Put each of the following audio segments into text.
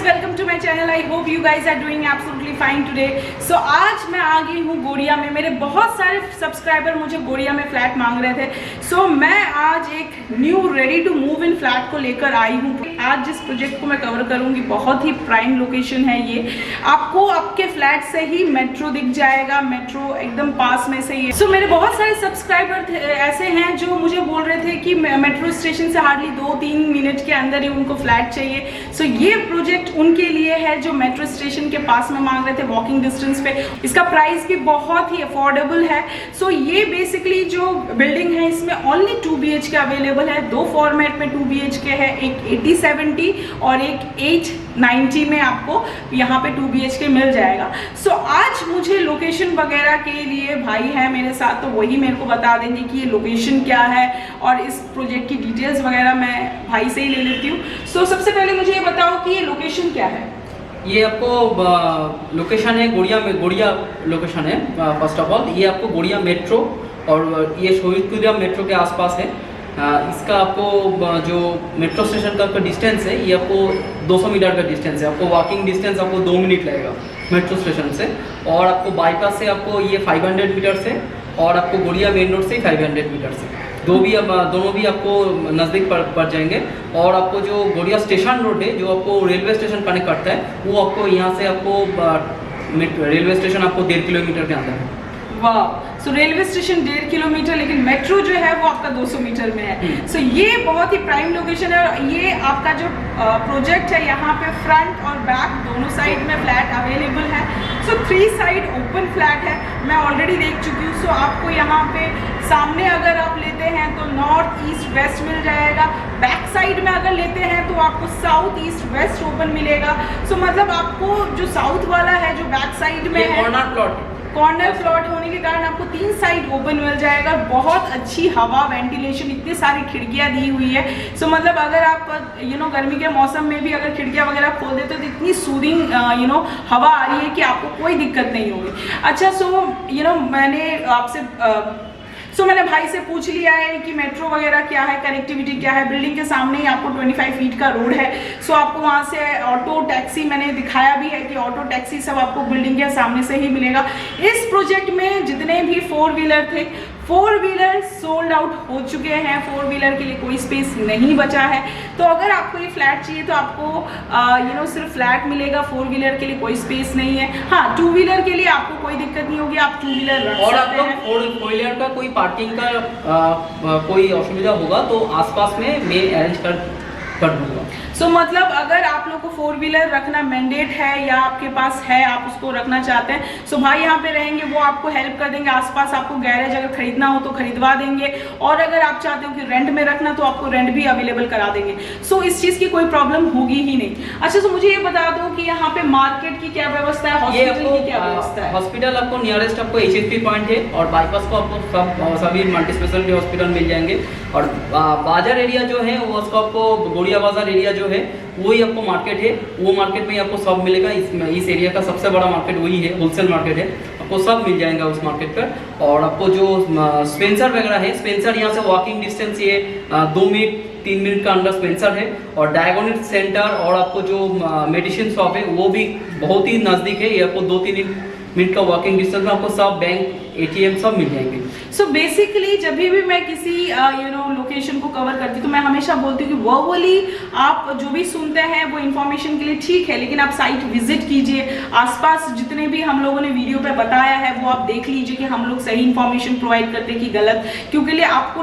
Welcome to my channel. I hope you guys are doing absolutely fine today. So आज मैं आ गई हूँ गोरिया में। मेरे बहुत सारे सब्सक्राइबर मुझे गोरिया में फ्लैट मांग रहे थे। सो मैं आज एक new ready to move in flat को लेकर आई हूँ। आज जिस प्रोजेक्ट को मैं कवर करूँगी बहुत ही प्राइम लोकेशन है ये। आपको आपके फ्लैट से ही मेट्रो दिख जाएगा, मेट्रो एकदम पास में से ही। सो मेरे बहुत सारे सब्सक्राइबर ऐसे हैं जो मुझे बोल रहे थे कि मेट्रो स्टेशन से हार्डली 2-3 मिनट के अंदर ही उनको फ्लैट चाहिए। सो ये प्रोजेक्ट उनके लिए है जो मेट्रो स्टेशन के पास में मांग रहे थे, वॉकिंग डिस्टेंस पे। इसका प्राइस भी बहुत ही अफोर्डेबल है। सो ये बेसिकली जो बिल्डिंग है इसमें ओनली 2 BHK अवेलेबल है। 2 फॉर्मेट में 2 BHK है, एक 80-70 और एक 890 में आपको यहाँ पे 2 BHK मिल जाएगा। सो आज मुझे लोकेशन वगैरह के लिए भाई है मेरे साथ, तो वही मेरे को बता देंगे कि ये लोकेशन क्या है और इस प्रोजेक्ट की डिटेल्स वगैरह मैं भाई से ही ले लेती हूँ। सो सबसे पहले मुझे ये बताओ कि ये लोकेशन क्या है। ये आपको लोकेशन है गोरिया में, गोरिया लोकेशन है। फर्स्ट ऑफ ऑल ये आपको गोरिया मेट्रो और ये शहीदपुरा मेट्रो के आसपास है। इसका आपको जो मेट्रो स्टेशन का डिस्टेंस है ये आपको 200 मीटर का डिस्टेंस है। आपको वॉकिंग डिस्टेंस आपको 2 मिनट लगेगा मेट्रो स्टेशन से। और आपको बाईपास से आपको ये 500 मीटर से और आपको गोरिया मेन रोड से 500 मीटर से दोनों भी आपको नज़दीक पड़ जाएंगे। और आपको जो गोरिया स्टेशन रोड है जो आपको रेलवे स्टेशन कनेक्ट करता है वो आपको यहाँ से आपको रेलवे स्टेशन आपको 1.5 किलोमीटर के अंदर है। वाह! सो रेलवे स्टेशन 1.5 किलोमीटर, लेकिन मेट्रो जो है वो आपका 200 मीटर में है। सो ये बहुत ही प्राइम लोकेशन है। और ये आपका जो प्रोजेक्ट है यहाँ पे फ्रंट और बैक दोनों साइड में फ्लैट अवेलेबल है। सो 3 साइड ओपन फ्लैट है, मैं ऑलरेडी देख चुकी हूँ। सो आपको यहाँ पे सामने अगर आप लेते हैं तो नॉर्थ ईस्ट वेस्ट मिल जाएगा। बैक साइड में अगर लेते हैं तो आपको साउथ ईस्ट वेस्ट ओपन मिलेगा। सो मतलब आपको जो साउथ वाला है जो बैक साइड में है कॉर्नर प्लॉट होने के कारण आपको 3 साइड ओपन मिल जाएगा। बहुत अच्छी हवा, वेंटिलेशन, इतनी सारी खिड़कियां दी हुई है। सो मतलब अगर आप गर्मी के मौसम में भी अगर खिड़कियां वगैरह खोल देते हो तो इतनी सूदिंग हवा आ रही है कि आपको कोई दिक्कत नहीं होगी। अच्छा, सो मैंने भाई से पूछ लिया है कि मेट्रो वगैरह क्या है, कनेक्टिविटी क्या है। बिल्डिंग के सामने ही आपको 25 फीट का रोड है। सो आपको वहाँ से ऑटो टैक्सी मैंने दिखाया भी है कि ऑटो टैक्सी सब आपको बिल्डिंग के सामने से ही मिलेगा। इस प्रोजेक्ट में जितने भी 4 व्हीलर थे, 4 व्हीलर सोल्ड आउट हो चुके हैं। 4 व्हीलर के लिए कोई स्पेस नहीं बचा है। तो अगर आपको ये फ्लैट चाहिए तो आपको सिर्फ फ्लैट मिलेगा, 4 व्हीलर के लिए कोई स्पेस नहीं है। हाँ, 2 व्हीलर के लिए आपको कोई दिक्कत नहीं होगी, आप 2 व्हीलर रख सकते हैं। और 4 व्हीलर का कोई पार्किंग का कोई असुविधा होगा तो आसपास में मैं अरेंज कर दूंगा। सो मतलब अगर आप लोग को 4 व्हीलर रखना मैंडेट है या आपके पास है, आप उसको रखना चाहते हैं, सो भाई यहाँ पे रहेंगे, वो आपको हेल्प कर देंगे। आसपास आपको गैरेज अगर खरीदना हो तो खरीदवा देंगे। और अगर आप चाहते हो कि रेंट में रखना तो आपको रेंट भी अवेलेबल करा देंगे। सो इस चीज़ की कोई प्रॉब्लम होगी ही नहीं। अच्छा, तो मुझे ये बता दो कि यहाँ पे मार्केट की क्या व्यवस्था है, हॉस्पिटल की क्या व्यवस्था है। हॉस्पिटल आपको नियरेस्ट आपको HSP पॉइंट है और बाईपास को आपको सभी मल्टी स्पेशलिटी हॉस्पिटल मिल जाएंगे। और बाजार एरिया जो है वो उसको आपको गोरिया बाजार एरिया जो है वही आपको मार्केट है। वो मार्केट में आपको सब मिलेगा। इस एरिया का सबसे बड़ा मार्केट वही है, होलसेल मार्केट है। आपको सब मिल जाएगा उस मार्केट पर। और आपको जो स्पेंसर वगैरह है, स्पेंसर यहाँ से वॉकिंग डिस्टेंस ये 2 मिनट 3 मिनट का अंदर स्पेंसर है। और डायगोनिक सेंटर और आपको जो मेडिसिन शॉप है वो भी बहुत ही नज़दीक है। ये आपको 2-3 मिनट का वॉकिंग डिस्टेंस में आपको सब बैंक, ATM सब मिल जाएंगे। सो बेसिकली जब भी मैं किसी लोकेशन को कवर करती हूँ तो मैं हमेशा बोलती हूँ कि वर्बली आप जो भी सुनते हैं वो इन्फॉर्मेशन के लिए ठीक है, लेकिन आप साइट विजिट कीजिए। आसपास जितने भी हम लोगों ने वीडियो पे बताया है वो आप देख लीजिए कि हम लोग सही इन्फॉर्मेशन प्रोवाइड करते हैं कि गलत, क्योंकि लिए आपको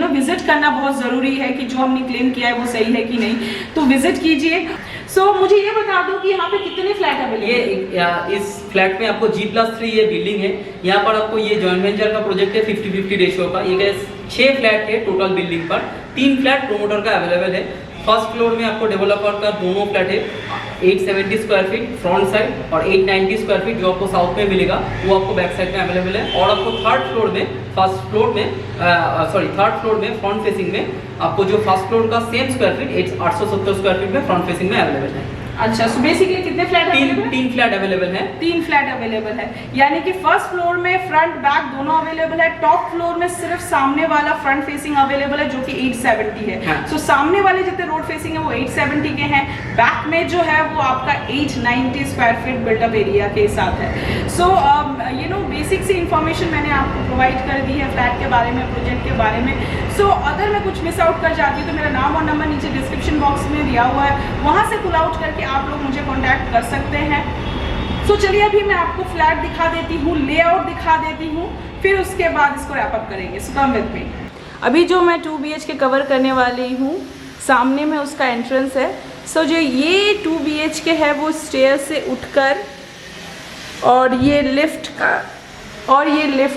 विजिट करना बहुत ज़रूरी है कि जो हमने क्लेम किया है वो सही है कि नहीं। तो विजिट कीजिए। सो मुझे ये बता दो कि यहाँ पे कितने फ्लैट अवेलेबल है। इस फ्लैट में आपको G+3 ये बिल्डिंग है। यहाँ पर आपको ये जॉइंट वेंचर का प्रोजेक्ट है 50-50 रेशियो का। ये 6 फ्लैट है टोटल बिल्डिंग पर। 3 फ्लैट प्रोमोटर का अवेलेबल है। फर्स्ट फ्लोर में आपको डेवलपर का दोनों फ्लैट है 870 स्क्वायर फीट फ्रंट साइड और 890 स्क्वायर फीट जो आपको साउथ में मिलेगा वो आपको बैक साइड में अवेलेबल है। और आपको थर्ड फ्लोर में फ्रंट फेसिंग में आपको जो फर्स्ट फ्लोर का same square feet 870 square feet में फ्रंट फेसिंग में अवेलेबल है। अच्छा, सो बेसिकली कितने फ्लैट अवेलेबल है? 3 फ्लैट अवेलेबल है। 3 फ्लैट अवेलेबल है, यानी कि फर्स्ट फ्लोर में फ्रंट बैक दोनों अवेलेबल है। टॉप फ्लोर में सिर्फ सामने वाला फ्रंट फेसिंग अवेलेबल है जो कि 870 है। हाँ। सो सामने वाले जितने रोड फेसिंग है वो 870 के हैं, बैक में जो है वो आपका 890 स्क्वायर फीट बिल्टअप एरिया के साथ है। सो यू नो बेसिक सी इंफॉर्मेशन मैंने आपको प्रोवाइड कर दी है फ्लैट के बारे में, प्रोजेक्ट के बारे में। सो अगर मैं कुछ मिस आउट कर जाती हूँ तो मेरा नाम और नंबर नीचे डिस्क्रिप्शन बॉक्स में दिया हुआ है, वहाँ से पुल आउट करके आप लोग मुझे कॉन्टैक्ट कर सकते हैं। सो चलिए अभी मैं आपको फ्लैट दिखा देती हूँ, लेआउट दिखा देती हूँ, फिर उसके बाद इसको रैप अप करेंगे। सो कम विद मी। अभी जो मैं 2 BHK कवर करने वाली हूँ, सामने में उसका एंट्रेंस है। सो जो ये 2 BHK है वो स्टेयर से उठकर और ये लिफ्ट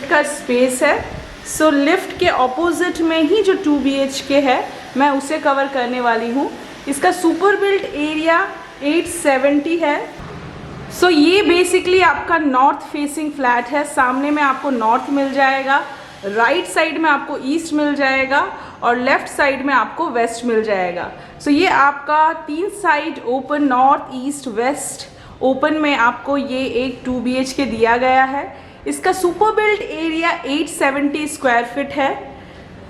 का स्पेस है। सो लिफ्ट के ऑपोजिट में ही जो 2 BHK है मैं उसे कवर करने वाली हूँ। इसका सुपर बिल्ट एरिया 870 है। सो ये बेसिकली आपका नॉर्थ फेसिंग फ्लैट है। सामने में आपको नॉर्थ मिल जाएगा, राइट साइड में आपको ईस्ट मिल जाएगा और लेफ्ट साइड में आपको वेस्ट मिल जाएगा। सो ये आपका 3 side open, north east west open में आपको ये एक 2 BHK दिया गया है। इसका super built area 870 square feet है।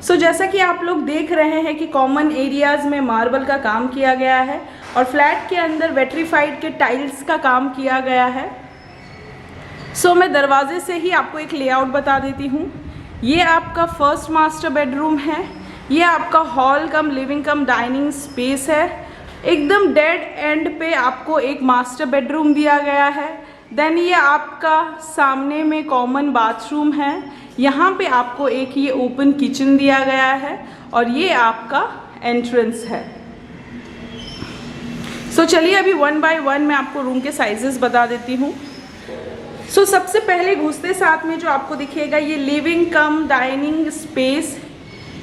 सो जैसा कि आप लोग देख रहे हैं कि कॉमन एरियाज़ में मार्बल का काम किया गया है और फ्लैट के अंदर वेट्रीफाइड के टाइल्स का काम किया गया है। सो मैं दरवाजे से ही आपको एक लेआउट बता देती हूँ। ये आपका फर्स्ट मास्टर बेडरूम है। ये आपका हॉल कम लिविंग कम डाइनिंग स्पेस है। एकदम डेड एंड पे आपको एक मास्टर बेडरूम दिया गया है। देन ये आपका सामने में कॉमन बाथरूम है। यहाँ पे आपको एक ये ओपन किचन दिया गया है और ये आपका एंट्रेंस है। सो चलिए अभी 1 बाय 1 मैं आपको रूम के साइजेस बता देती हूँ। सो सबसे पहले घुसते साथ में जो आपको दिखेगा ये लिविंग कम डाइनिंग स्पेस,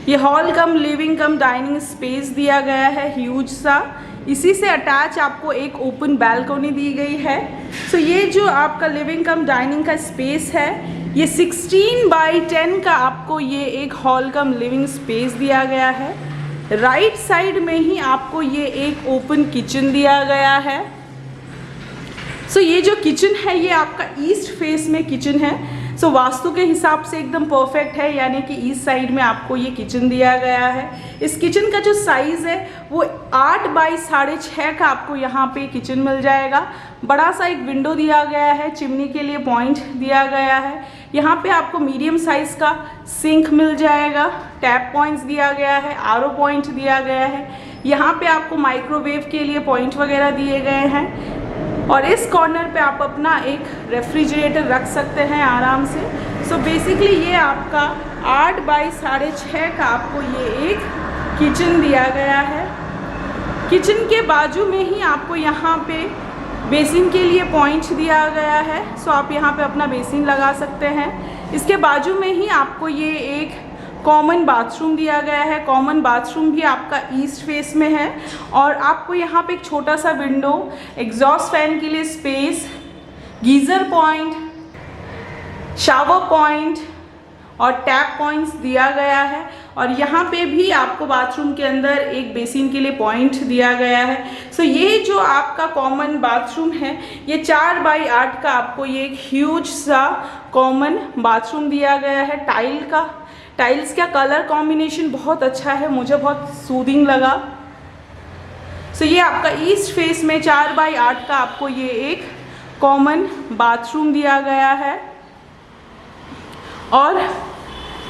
ये हॉल कम लिविंग कम डाइनिंग स्पेस दिया गया है ह्यूज सा। इसी से अटैच आपको एक ओपन बैल्कनी दी गई है। सो ये जो आपका लिविंग कम डाइनिंग का स्पेस है ये 16 बाई 10 का आपको ये एक हॉल कम लिविंग स्पेस दिया गया है। राइट साइड में ही आपको ये एक ओपन किचन दिया गया है। सो ये जो किचन है ये आपका ईस्ट फेस में किचन है। सो वास्तु के हिसाब से एकदम परफेक्ट है, यानी कि ईस्ट साइड में आपको ये किचन दिया गया है। इस किचन का जो साइज़ है वो 8 बाई 6.5 का आपको यहाँ पे किचन मिल जाएगा। बड़ा सा एक विंडो दिया गया है, चिमनी के लिए पॉइंट दिया गया है। यहाँ पे आपको मीडियम साइज़ का सिंक मिल जाएगा, टैप पॉइंट्स दिया गया है, आरओ पॉइंट दिया गया है। यहाँ पे आपको माइक्रोवेव के लिए पॉइंट वगैरह दिए गए हैं और इस कॉर्नर पे आप अपना एक रेफ्रिजरेटर रख सकते हैं आराम से। सो बेसिकली ये आपका 8 बाई 6.5 का आपको ये एक किचन दिया गया है। किचन के बाजू में ही आपको यहाँ पे बेसिन के लिए पॉइंट दिया गया है। सो आप यहाँ पे अपना बेसिन लगा सकते हैं। इसके बाजू में ही आपको ये एक कॉमन बाथरूम दिया गया है। कॉमन बाथरूम भी आपका ईस्ट फेस में है और आपको यहाँ पे एक छोटा सा विंडो, एग्जॉस्ट फैन के लिए space, geyser point, shower point और टैप पॉइंट्स दिया गया है। और यहाँ पे भी आपको बाथरूम के अंदर एक बेसिन के लिए पॉइंट दिया गया है। सो ये जो आपका कॉमन बाथरूम है ये 4 बाई 8 का आपको ये एक ह्यूज सा कॉमन बाथरूम दिया गया है। टाइल्स का कलर कॉम्बिनेशन बहुत अच्छा है, मुझे बहुत सूदिंग लगा। सो ये आपका ईस्ट फेस में 4 बाई 8 का आपको ये एक कॉमन बाथरूम दिया गया है और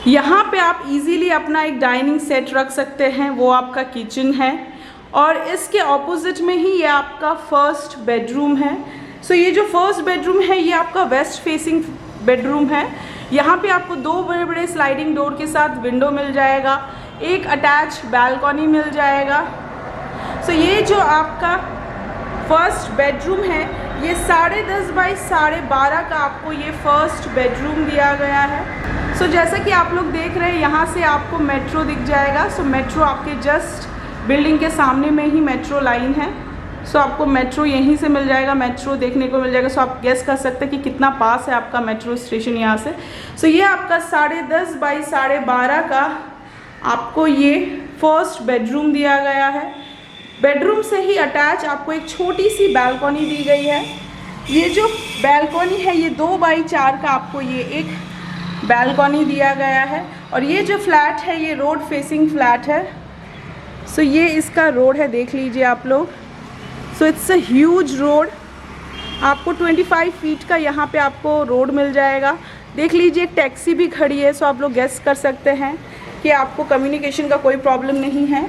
यहाँ पे आप इजीली अपना एक डाइनिंग सेट रख सकते हैं, वो आपका किचन है। और इसके ऑपोजिट में ही ये आपका फर्स्ट बेडरूम है। सो ये जो फर्स्ट बेडरूम है ये आपका वेस्ट फेसिंग बेडरूम है। यहाँ पे आपको 2 बड़े बड़े स्लाइडिंग डोर के साथ विंडो मिल जाएगा, एक अटैच बैल्कनी मिल जाएगा। सो ये जो आपका फर्स्ट बेडरूम है ये 10.5 बाई 12.5 का आपको ये फर्स्ट बेडरूम दिया गया है। सो जैसा कि आप लोग देख रहे हैं यहाँ से आपको मेट्रो दिख जाएगा। सो मेट्रो आपके जस्ट बिल्डिंग के सामने में ही मेट्रो लाइन है। सो आपको मेट्रो यहीं से मिल जाएगा, मेट्रो देखने को मिल जाएगा। सो आप गेस कर सकते हैं कि कितना पास है आपका मेट्रो स्टेशन यहाँ से। सो ये आपका 10.5 बाई 12.5 का आपको ये फर्स्ट बेडरूम दिया गया है। बेडरूम से ही अटैच आपको एक छोटी सी बालकनी दी गई है। ये जो बालकनी है ये 2x4 का आपको ये एक बालकनी दिया गया है। और ये जो फ्लैट है ये रोड फेसिंग फ्लैट है। सो ये इसका रोड है, देख लीजिए आप लोग। So it's a huge road. आपको 25 फीट का यहाँ पे आपको रोड मिल जाएगा। देख लीजिए एक टैक्सी भी खड़ी है। सो आप लोग गेस कर सकते हैं कि आपको कम्युनिकेशन का कोई प्रॉब्लम नहीं है।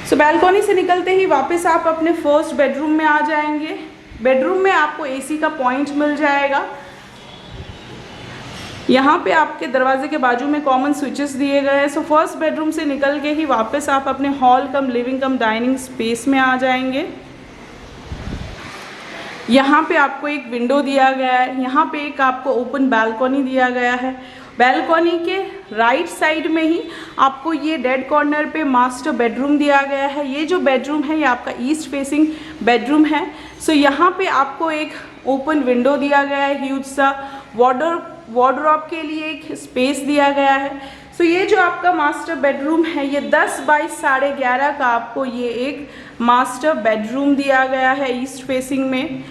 सो बालकनी से निकलते ही वापस आप अपने फर्स्ट बेडरूम में आ जाएंगे। बेडरूम में आपको एसी का पॉइंट मिल जाएगा। यहाँ पे आपके दरवाजे के बाजू में कॉमन स्विचेस दिए गए हैं। सो फर्स्ट बेडरूम से निकल के ही वापस आप अपने हॉल कम लिविंग कम डाइनिंग स्पेस में आ जाएंगे। यहाँ पे आपको एक विंडो दिया गया है। यहाँ पे एक आपको ओपन बालकनी दिया गया है। बालकनी के राइट साइड में ही आपको ये डेड कॉर्नर पे मास्टर बेडरूम दिया गया है। ये जो बेडरूम है ये आपका ईस्ट फेसिंग बेडरूम है। सो यहाँ पे आपको एक ओपन विंडो दिया गया है। ह्यूज सा वार्डरोब के लिए एक स्पेस दिया गया है। सो ये जो आपका मास्टर बेडरूम है ये 10 बाई 11.5 का आपको ये एक मास्टर बेडरूम दिया गया है ईस्ट फेसिंग में।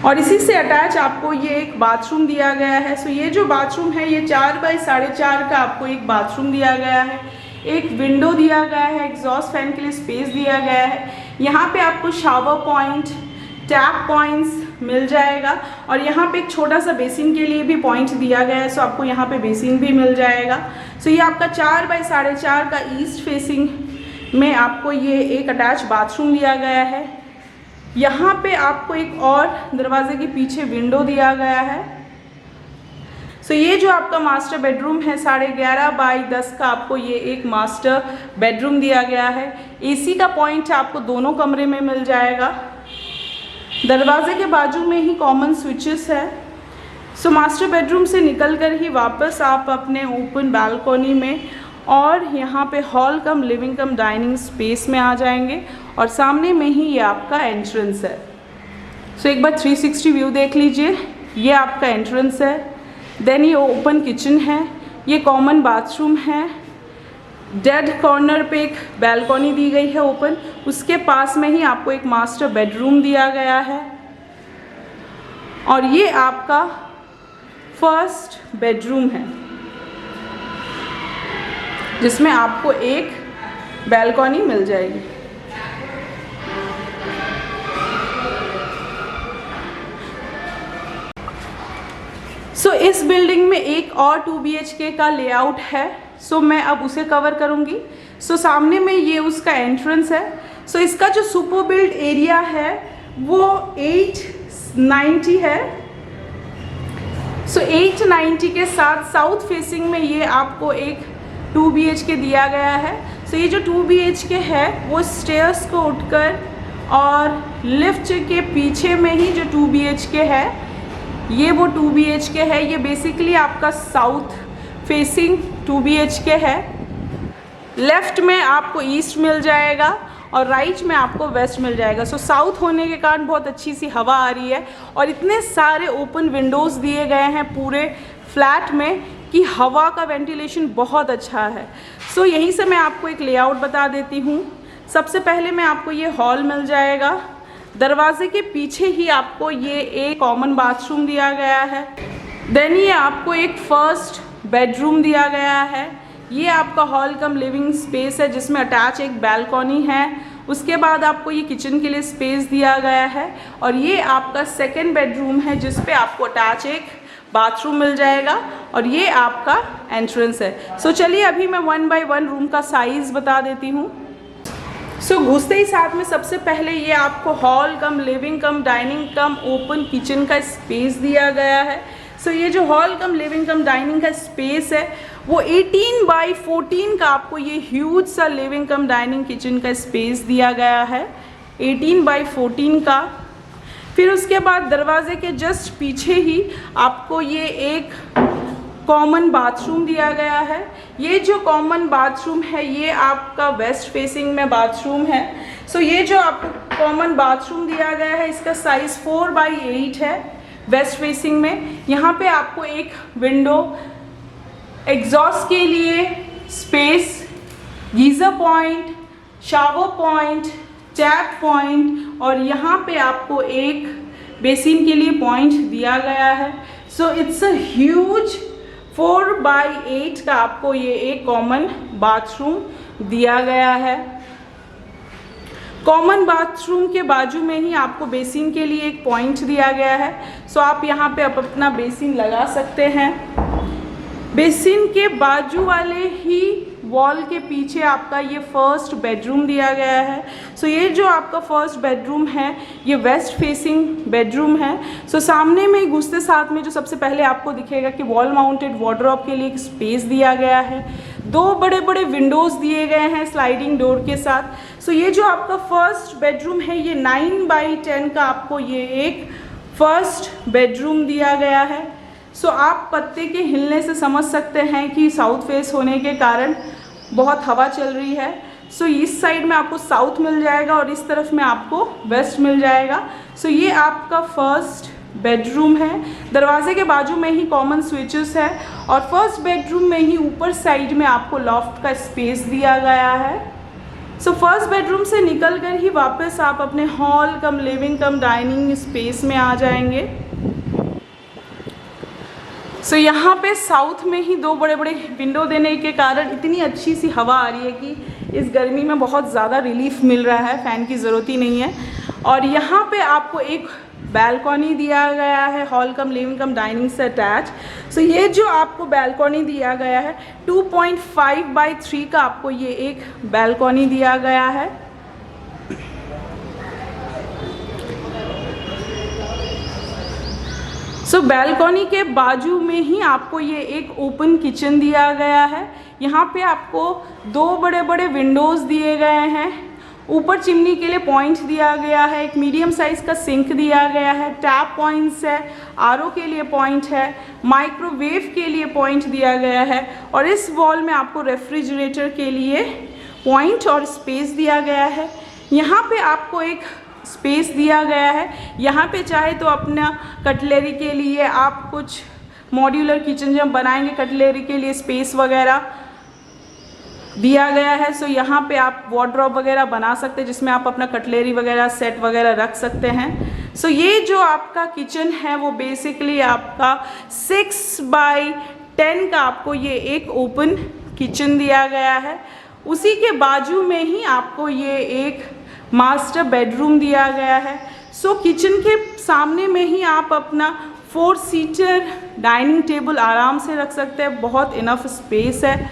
और इसी से अटैच आपको ये एक बाथरूम दिया गया है। सो ये जो बाथरूम है ये 4 बाई 4.5 का आपको एक बाथरूम दिया गया है। एक विंडो दिया गया है, एग्जॉस्ट फैन के लिए स्पेस दिया गया है। यहाँ पे आपको शावर पॉइंट, टैप पॉइंट्स मिल जाएगा। और यहाँ पे एक छोटा सा बेसिन के लिए भी पॉइंट दिया गया है। सो आपको यहाँ पे बेसिन भी मिल जाएगा। सो ये आपका 4 बाई 4.5 का ईस्ट फेसिंग में आपको ये एक अटैच बाथरूम दिया गया है। यहाँ पे आपको एक और दरवाजे के पीछे विंडो दिया गया है। सो ये जो आपका मास्टर बेडरूम है 11.5 बाई 10 का आपको ये एक मास्टर बेडरूम दिया गया है। एसी का पॉइंट आपको दोनों कमरे में मिल जाएगा। दरवाजे के बाजू में ही कॉमन स्विचेस है। सो मास्टर बेडरूम से निकलकर ही वापस आप अपने ओपन बालकनी में और यहाँ पे हॉल कम लिविंग कम डाइनिंग स्पेस में आ जाएंगे। और सामने में ही ये आपका एंट्रेंस है। सो एक बार 360 व्यू देख लीजिए। ये आपका एंट्रेंस है। देन ये ओपन किचन है। ये कॉमन बाथरूम है। डेड कॉर्नर पे एक बालकनी दी गई है ओपन। उसके पास में ही आपको एक मास्टर बेडरूम दिया गया है। और ये आपका फर्स्ट बेडरूम है जिसमें आपको एक बालकनी मिल जाएगी। सो इस बिल्डिंग में एक और 2 BHK का लेआउट है। सो मैं अब उसे कवर करूंगी। सो सामने में ये उसका एंट्रेंस है। सो इसका जो सुपर बिल्ड एरिया है वो 890 है। सो 890 के साथ साउथ फेसिंग में ये आपको एक 2 BHK दिया गया है। सो ये जो 2 BHK है वो स्टेयर्स को उठकर और लिफ्ट के पीछे में ही जो 2 BHK है ये वो 2 BHK है। ये बेसिकली आपका साउथ फेसिंग 2 BHK है। लेफ्ट में आपको ईस्ट मिल जाएगा और राइट में आपको वेस्ट मिल जाएगा। सो साउथ होने के कारण बहुत अच्छी सी हवा आ रही है और इतने सारे ओपन विंडोज़ दिए गए हैं पूरे फ्लैट में कि हवा का वेंटिलेशन बहुत अच्छा है। सो यहीं से मैं आपको एक लेआउट बता देती हूँ। सबसे पहले में आपको ये हॉल मिल जाएगा। दरवाजे के पीछे ही आपको ये एक कॉमन बाथरूम दिया गया है। देन ये आपको एक फर्स्ट बेडरूम दिया गया है। ये आपका हॉल कम लिविंग स्पेस है जिसमें अटैच एक बालकनी है। उसके बाद आपको ये किचन के लिए स्पेस दिया गया है और ये आपका सेकंड बेडरूम है जिस पे आपको अटैच एक बाथरूम मिल जाएगा और ये आपका एंट्रेंस है। सो चलिए अभी मैं 1 बाई 1 रूम का साइज़ बता देती हूँ। सो घुसते ही साथ में सबसे पहले ये आपको हॉल कम लिविंग कम डाइनिंग कम ओपन किचन का स्पेस दिया गया है। सो ये जो हॉल कम लिविंग कम डाइनिंग का स्पेस है वो 18 बाई 14 का आपको ये ह्यूज सा लिविंग कम डाइनिंग किचन का स्पेस दिया गया है 18 बाई 14 का। फिर उसके बाद दरवाजे के जस्ट पीछे ही आपको ये एक कॉमन बाथरूम दिया गया है। ये जो कॉमन बाथरूम है ये आपका वेस्ट फेसिंग में बाथरूम है। सो ये जो आपको कॉमन बाथरूम दिया गया है इसका साइज़ 4 बाई 8 है वेस्ट फेसिंग में। यहाँ पे आपको एक विंडो, एग्जॉस्ट के लिए space, geyser point, shower point, tap point और यहाँ पे आपको एक बेसिन के लिए पॉइंट दिया गया है। So it's a huge 4x8 का आपको ये एक कॉमन बाथरूम दिया गया है। कॉमन बाथरूम के बाजू में ही आपको बेसिन के लिए एक पॉइंट दिया गया है। सो आप यहाँ पे अपना बेसिन लगा सकते हैं। बेसिन के बाजू वाले ही वॉल के पीछे आपका ये फर्स्ट बेडरूम दिया गया है। सो ये जो आपका फर्स्ट बेडरूम है ये वेस्ट फेसिंग बेडरूम है। सो सामने में घुसते साथ में जो सबसे पहले आपको दिखेगा कि वॉल माउंटेड वार्डरोब के लिए एक स्पेस दिया गया है। 2 बड़े बड़े विंडोज़ दिए गए हैं स्लाइडिंग डोर के साथ। सो ये जो आपका फर्स्ट बेडरूम है ये 9x10 का आपको ये एक फर्स्ट बेडरूम दिया गया है। सो आप पत्ते के हिलने से समझ सकते हैं कि साउथ फेस होने के कारण बहुत हवा चल रही है। सो इस साइड में आपको साउथ मिल जाएगा और इस तरफ में आपको वेस्ट मिल जाएगा। सो ये आपका फर्स्ट बेडरूम है। दरवाजे के बाजू में ही कॉमन स्विचेस है और फर्स्ट बेडरूम में ही ऊपर साइड में आपको लॉफ्ट का स्पेस दिया गया है। सो फर्स्ट बेडरूम से निकल कर ही वापस आप अपने हॉल कम लिविंग कम डाइनिंग स्पेस में आ जाएंगे। सो यहाँ पे साउथ में ही 2 बड़े बड़े विंडो देने के कारण इतनी अच्छी सी हवा आ रही है कि इस गर्मी में बहुत ज़्यादा रिलीफ मिल रहा है, फ़ैन की ज़रूरत ही नहीं है। और यहाँ पे आपको एक बैल्कनी दिया गया है हॉल कम लिविंग कम डाइनिंग से अटैच। सो ये जो आपको बैल्कनी दिया गया है 2.5x3 का आपको ये एक बैल्कनी दिया गया है। सो बैल्कनी के बाजू में ही आपको ये एक ओपन किचन दिया गया है। यहाँ पे आपको 2 बड़े बड़े विंडोज़ दिए गए हैं। ऊपर चिमनी के लिए पॉइंट दिया गया है। एक मीडियम साइज़ का सिंक दिया गया है। टैप पॉइंट्स है, आरओ के लिए पॉइंट है, माइक्रोवेव के लिए पॉइंट दिया गया है और इस वॉल में आपको रेफ्रिजरेटर के लिए पॉइंट और स्पेस दिया गया है। यहाँ पे आपको एक स्पेस दिया गया है। यहाँ पे चाहे तो अपना कटलरी के लिए आप कुछ मॉड्यूलर किचन जब बनाएंगे कटलरी के लिए स्पेस वगैरह दिया गया है। सो यहाँ पे आप वार्डरोब वगैरह बना सकते हैं जिसमें आप अपना कटलरी वगैरह सेट वगैरह रख सकते हैं। सो ये जो आपका किचन है वो बेसिकली आपका 6x10 का आपको ये एक ओपन किचन दिया गया है। उसी के बाजू में ही आपको ये एक मास्टर बेडरूम दिया गया है। सो किचन के सामने में ही आप अपना 4 सीटर डाइनिंग टेबल आराम से रख सकते हैं, बहुत इनफ स्पेस है।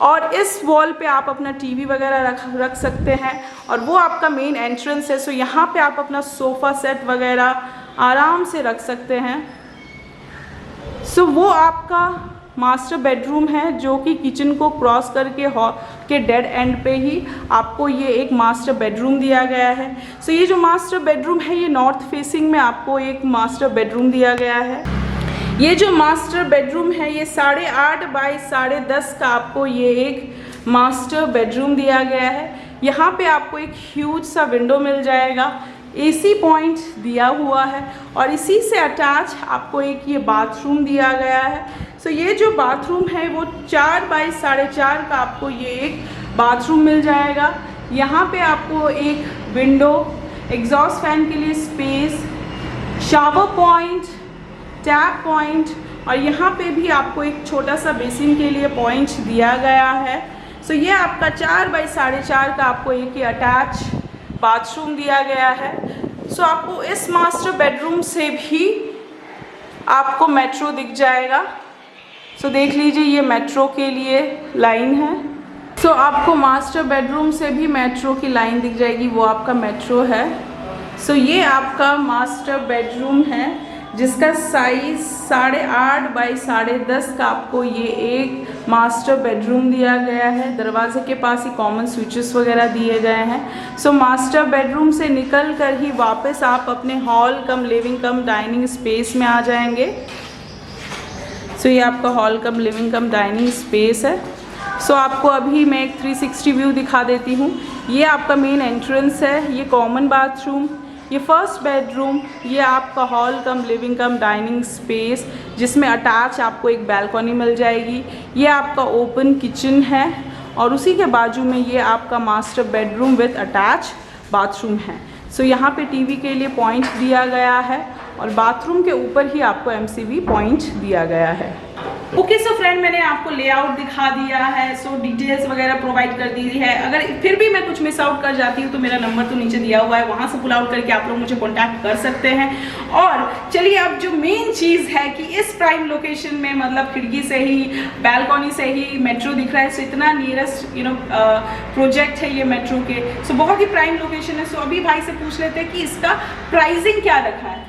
और इस वॉल पे आप अपना टीवी वगैरह रख सकते हैं और वो आपका मेन एंट्रेंस है। सो यहाँ पे आप अपना सोफ़ा सेट वगैरह आराम से रख सकते हैं। सो वो आपका मास्टर बेडरूम है जो कि किचन को क्रॉस करके हॉल के डेड एंड पे ही आपको ये एक मास्टर बेडरूम दिया गया है। सो ये जो मास्टर बेडरूम है ये नॉर्थ फेसिंग में आपको एक मास्टर बेडरूम दिया गया है। ये जो मास्टर बेडरूम है ये 8.5 बाई 10.5 का आपको ये एक मास्टर बेडरूम दिया गया है। यहाँ पे आपको एक ह्यूज सा विंडो मिल जाएगा, एसी पॉइंट दिया हुआ है और इसी से अटैच आपको एक ये बाथरूम दिया गया है। सो ये जो बाथरूम है वो 4 बाई 4.5 का आपको ये एक बाथरूम मिल जाएगा। यहाँ पे आपको एक विंडो, एग्जॉस्ट फैन के लिए space, shower point, tap point और यहाँ पे भी आपको एक छोटा सा बेसिन के लिए पॉइंट दिया गया है। सो ये आपका 4 बाई 4.5 का आपको एक ही अटैच बाथरूम दिया गया है। सो आपको इस मास्टर बेडरूम से भी आपको मेट्रो दिख जाएगा। सो देख लीजिए ये मेट्रो के लिए लाइन है। सो आपको मास्टर बेडरूम से भी मेट्रो की लाइन दिख जाएगी, वो आपका मेट्रो है। सो ये आपका मास्टर बेडरूम है जिसका साइज़ 8.5 बाई 10.5 का आपको ये एक मास्टर बेडरूम दिया गया है। दरवाजे के पास ही कॉमन स्विचेस वगैरह दिए गए हैं। सो मास्टर बेडरूम से निकल कर ही वापस आप अपने हॉल कम लिविंग कम डाइनिंग स्पेस में आ जाएंगे। सो ये आपका हॉल कम लिविंग कम डाइनिंग स्पेस है। सो आपको अभी मैं एक 360 व्यू दिखा देती हूँ। ये आपका मेन एंट्रेंस है, ये कॉमन बाथरूम, ये फर्स्ट बेडरूम, ये आपका हॉल कम लिविंग कम डाइनिंग स्पेस जिसमें अटैच आपको एक बैल्कनी मिल जाएगी। ये आपका ओपन किचन है और उसी के बाजू में ये आपका master bedroom with attach bathroom है। सो यहाँ पे टीवी के लिए पॉइंट दिया गया है और बाथरूम के ऊपर ही आपको MCB पॉइंट दिया गया है। ओके सो फ्रेंड, मैंने आपको लेआउट दिखा दिया है, सो डिटेल्स वगैरह प्रोवाइड कर दी है। अगर फिर भी मैं कुछ मिस आउट कर जाती हूँ तो मेरा नंबर तो नीचे दिया हुआ है, वहाँ से पुल आउट करके आप लोग मुझे कांटेक्ट कर सकते हैं। और चलिए अब जो मेन चीज़ है कि इस प्राइम लोकेशन में मतलब खिड़की से ही, बैल्कॉनी से ही मेट्रो दिख रहा है। सो इतना नियरेस्ट प्रोजेक्ट है ये मेट्रो के। सो बहुत ही प्राइम लोकेशन है। सो अभी भाई से पूछ लेते हैं कि इसका प्राइसिंग क्या रखा है।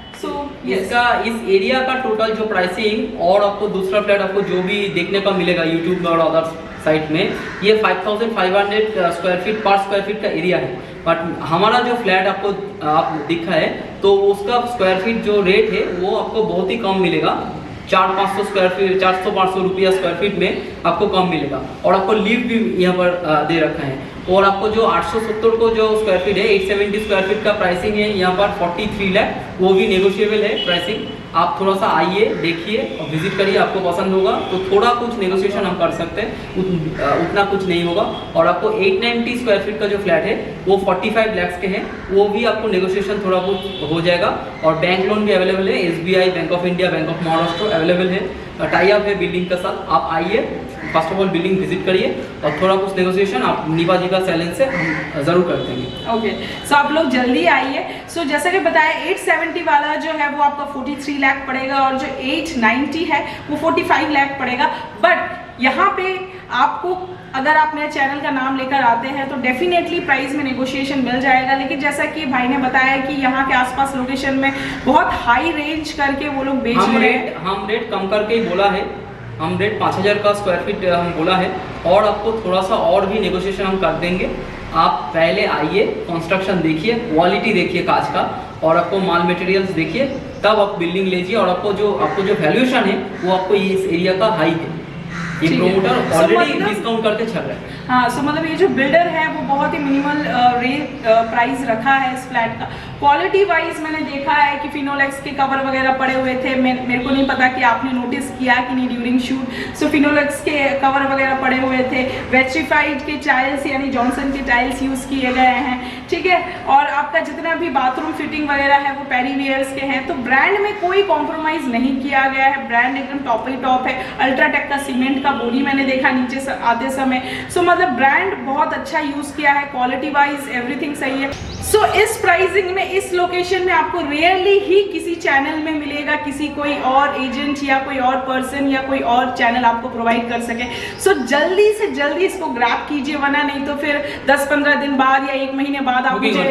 इसका इस एरिया का टोटल जो प्राइसिंग और आपको दूसरा फ्लैट आपको जो भी देखने का मिलेगा यूट्यूब और अदर साइट में, ये 5500 स्क्वायर फीट पर स्क्वायर फीट का एरिया है। बट हमारा जो फ्लैट आपको दिखा है तो उसका स्क्वायर फीट जो रेट है वो आपको बहुत ही कम मिलेगा। 400-500 स्क्वायर फीट, 400-500 रुपया स्क्वायर फीट में आपको कम मिलेगा। और आपको लिफ्ट भी यहाँ पर दे रखा है। और आपको जो 870 को जो स्क्वायर फीट है, 870 स्क्वायर फीट का प्राइसिंग है यहाँ पर 43 लाख, वो भी नेगोशिएबल है प्राइसिंग। आप थोड़ा सा आइए, देखिए और विजिट करिए, आपको पसंद होगा तो थोड़ा कुछ नेगोशिएशन हम कर सकते हैं, उतना कुछ नहीं होगा। और आपको 890 स्क्वायर फीट का जो फ्लैट है वो 45 लाख के हैं, वो भी आपको नेगोशिएशन थोड़ा बहुत हो जाएगा। और बैंक लोन भी अवेलेबल है, SBI, bank of India, bank of Maharashtra available है, टाई अप है बिल्डिंग के साथ। आप आइए, first of all building visit करिए और थोड़ा कुछ नेगोशिएशन आप निभा जी का सैलेंस से हम ज़रूर कर देंगे। ओके, सो आप लोग जल्दी आइए। सो जैसा कि बताया 870 वाला जो है वो आपका 43 लाख पड़ेगा और जो 890 है वो 45 लाख पड़ेगा। बट यहाँ पे आपको अगर आप मेरे चैनल का नाम लेकर आते हैं तो डेफिनेटली प्राइस में नेगोशिएशन मिल जाएगा। लेकिन जैसा कि भाई ने बताया कि यहाँ के आसपास लोकेशन में बहुत हाई रेंज करके वो लोग बेच रहे हैं। हम रेट कम करके ही बोला है, हम रेट 5000 का स्क्वायर फीट हम बोला है और आपको थोड़ा सा और भी नेगोशिएशन हम कर देंगे। आप पहले आइए, कंस्ट्रक्शन देखिए, क्वालिटी देखिए कांच का, और आपको माल मटेरियल्स देखिए, तब आप बिल्डिंग लीजिए। और आपको जो वैल्यूएशन है वो आपको इस एरिया का हाई है। ये प्रोमोटर ऑलरेडी डिस्काउंट करके चल रहा है। हाँ, सो मतलब ये जो बिल्डर है वो बहुत ही मिनिमल प्राइस रखा है इस फ्लैट का। क्वालिटी वाइज मैंने देखा है कि फिनोलेक्स के कवर वगैरह पड़े हुए थे। मेरे को नहीं पता कि आपने नोटिस किया कि नहीं ड्यूरिंग शूट। सो फिनोलेक्स के कवर वगैरह पड़े हुए थे। वेट्रीफाइड के टाइल्स यानी जॉनसन के टाइल्स यूज़ किए गए हैं, ठीक है। और आपका जितना भी बाथरूम फिटिंग वगैरह है वो पेरीवियर्स के हैं। तो ब्रांड में कोई कॉम्प्रोमाइज़ नहीं किया गया है, ब्रांड एकदम टॉप ही टॉप है। अल्ट्राटेक का सीमेंट का बोरी मैंने देखा नीचे आते समय। सो मतलब ब्रांड बहुत अच्छा यूज़ किया है, क्वालिटी वाइज एवरीथिंग सही है। सो इस प्राइसिंग में, इस लोकेशन में आपको रेयरली ही किसी चैनल में मिलेगा, किसी कोई और एजेंट या कोई और पर्सन या कोई और चैनल आपको प्रोवाइड कर सके। सो जल्दी से जल्दी इसको ग्रैब कीजिए, वरना नहीं तो फिर 10-15 दिन बाद या 1 महीने बाद आप मुझे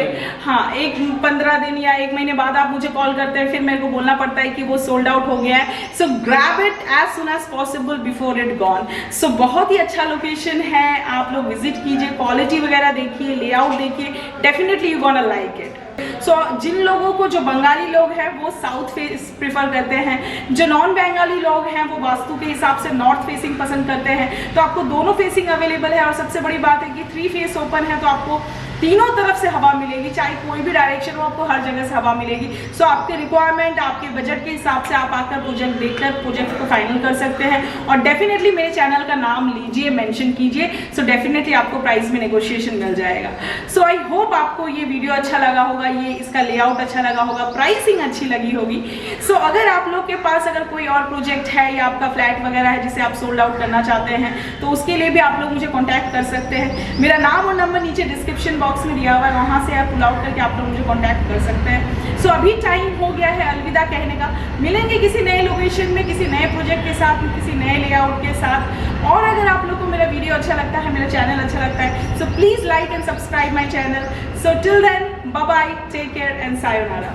15 दिन या 1 महीने बाद आप मुझे कॉल करते हैं, फिर मेरे को बोलना पड़ता है कि वो सोल्ड आउट हो गया है। So grab it as soon as possible before it gone. So बहुत ही अच्छा लोकेशन है, आप लोग विजिट कीजिए, क्वालिटी वगैरह देखिए, लेआउट देखिए, definitely you gonna like it. So जिन लोगों को, जो बंगाली लोग हैं वो साउथ फेस प्रेफर करते हैं, जो नॉन बंगाली लोग हैं वो वास्तु के हिसाब से नॉर्थ फेसिंग पसंद करते हैं, तो आपको दोनों फेसिंग अवेलेबल है। और सबसे बड़ी बात है कि 3 फेस ओपन है, तो आपको तीनों तरफ से हवा मिलेगी, चाहे कोई भी डायरेक्शन हो, आपको हर जगह से हवा मिलेगी। सो आपके रिक्वायरमेंट, आपके बजट के हिसाब से आप आकर प्रोजेक्ट देखकर प्रोजेक्ट को फाइनल कर सकते हैं। और डेफिनेटली मेरे चैनल का नाम लीजिए, मेंशन कीजिए, सो डेफिनेटली आपको प्राइस में नेगोशिएशन मिल जाएगा। सो आई होप आपको ये वीडियो अच्छा लगा होगा, ये इसका लेआउट अच्छा लगा होगा, प्राइसिंग अच्छी लगी होगी। सो अगर आप लोग के पास अगर कोई और प्रोजेक्ट है या आपका फ्लैट वगैरह है जिसे आप सोल्ड आउट करना चाहते हैं, तो उसके लिए भी आप लोग मुझे कॉन्टैक्ट कर सकते हैं। मेरा नाम और नंबर नीचे डिस्क्रिप्शन बॉक्स में दिया हुआ है, वहाँ से आप पुल आउट करके आप लोग मुझे कॉन्टैक्ट कर सकते हैं। सो अभी टाइम हो गया है अलविदा कहने का। मिलेंगे किसी नए लोकेशन में, किसी नए प्रोजेक्ट के साथ, किसी नए लेआउट के साथ। और अगर आप लोग को मेरा वीडियो अच्छा लगता है, मेरा चैनल अच्छा लगता है, so please like and subscribe my channel. So till then, bye bye, take care and sayonara.